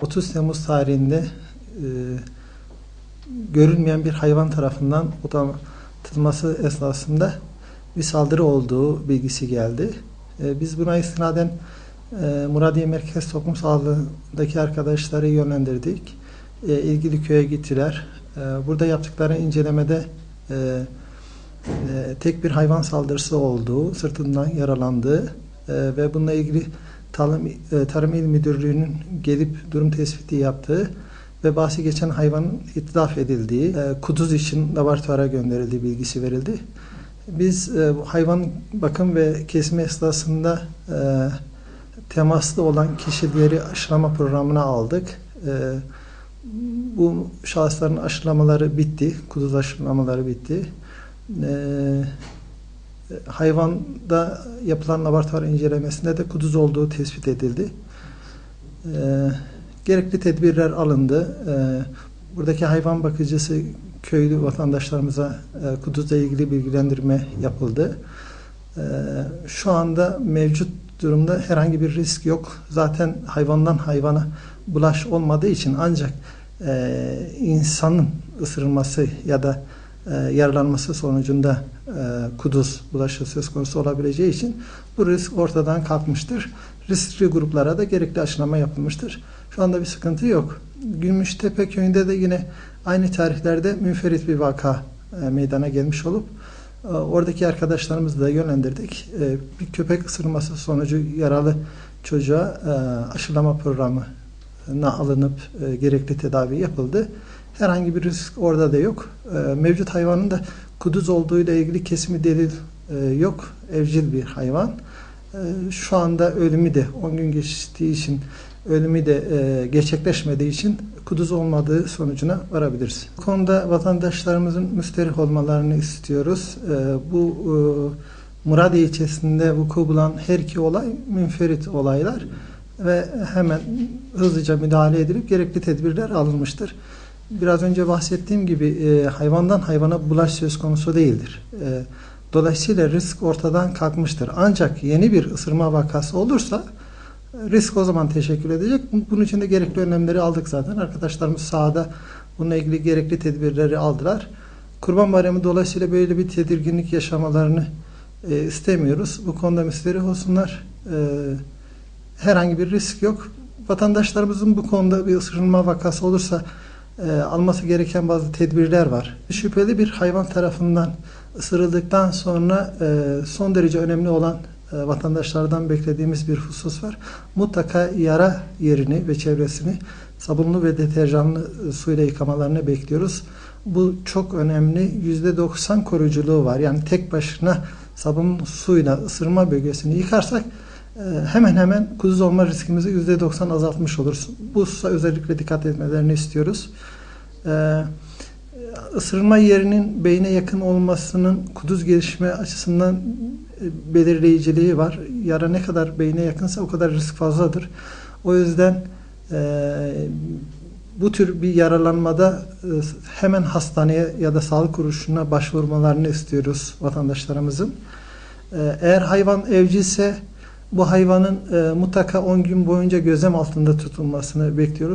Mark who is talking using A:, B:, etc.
A: 30 Temmuz tarihinde görülmeyen bir hayvan tarafından otlatılması esnasında bir saldırı olduğu bilgisi geldi. Biz buna istinaden Muradiye Merkez Toplum Sağlığı'ndaki arkadaşları yönlendirdik. İlgili köye gittiler. Burada yaptıkları incelemede tek bir hayvan saldırısı olduğu, sırtından yaralandığı ve bununla ilgili Tarım İl Müdürlüğü'nün gelip durum tespiti yaptığı ve bahsi geçen hayvanın itlaf edildiği, kuduz için laboratuvara gönderildiği bilgisi verildi. Biz hayvan bakım ve kesme esnasında temaslı olan kişileri aşılama programına aldık. Bu şahısların aşılamaları bitti, kuduz aşılamaları bitti. Hayvanda yapılan laboratuvar incelemesinde de kuduz olduğu tespit edildi. Gerekli tedbirler alındı. Buradaki hayvan bakıcısı köylü vatandaşlarımıza kuduzla ilgili bilgilendirme yapıldı. Şu anda mevcut durumda herhangi bir risk yok. Zaten hayvandan hayvana bulaş olmadığı için ancak insanın ısırılması ya da yaralanması sonucunda kuduz bulaşı söz konusu olabileceği için bu risk ortadan kalkmıştır. Riskli gruplara da gerekli aşılama yapılmıştır. Şu anda bir sıkıntı yok. Gümüştepe köyünde de yine aynı tarihlerde münferit bir vaka meydana gelmiş olup oradaki arkadaşlarımızı da yönlendirdik. Bir köpek ısırması sonucu yaralı çocuğa aşılama programına alınıp gerekli tedavi yapıldı. Herhangi bir risk orada da yok. Mevcut hayvanın da kuduz olduğu ile ilgili kesimi delil yok. Evcil bir hayvan. Şu anda ölümü de 10 gün geçtiği için ölümü de gerçekleşmediği için kuduz olmadığı sonucuna varabiliriz. Bu konuda vatandaşlarımızın müsterih olmalarını istiyoruz. Bu Muradiye ilçesinde vuku bulan her iki olay münferit olaylar ve hemen hızlıca müdahale edilip gerekli tedbirler alınmıştır. Biraz önce bahsettiğim gibi hayvandan hayvana bulaş söz konusu değildir. Dolayısıyla risk ortadan kalkmıştır. Ancak yeni bir ısırma vakası olursa risk o zaman teşekkür edecek. Bunun için de gerekli önlemleri aldık zaten. Arkadaşlarımız sahada bununla ilgili gerekli tedbirleri aldılar. Kurban Bayramı dolayısıyla böyle bir tedirginlik yaşamalarını istemiyoruz. Bu konuda müsterih olsunlar. Herhangi bir risk yok. Vatandaşlarımızın bu konuda bir ısırılma vakası olursa alması gereken bazı tedbirler var. Şüpheli bir hayvan tarafından ısırıldıktan sonra son derece önemli olan vatandaşlardan beklediğimiz bir husus var. Mutlaka yara yerini ve çevresini sabunlu ve deterjanlı suyla yıkamalarını bekliyoruz. Bu çok önemli. %90 koruyuculuğu var. Yani tek başına sabunlu suyla ısırma bölgesini yıkarsak hemen hemen kuduz olma riskimizi %90 azaltmış oluruz. Bu hususa özellikle dikkat etmelerini istiyoruz. Isırma yerinin beyne yakın olmasının kuduz gelişme açısından belirleyiciliği var. Yara ne kadar beyne yakınsa o kadar risk fazladır. O yüzden bu tür bir yaralanmada hemen hastaneye ya da sağlık kuruluşuna başvurmalarını istiyoruz vatandaşlarımızın. Eğer hayvan evcilse bu hayvanın mutlaka 10 gün boyunca gözlem altında tutulmasını bekliyoruz.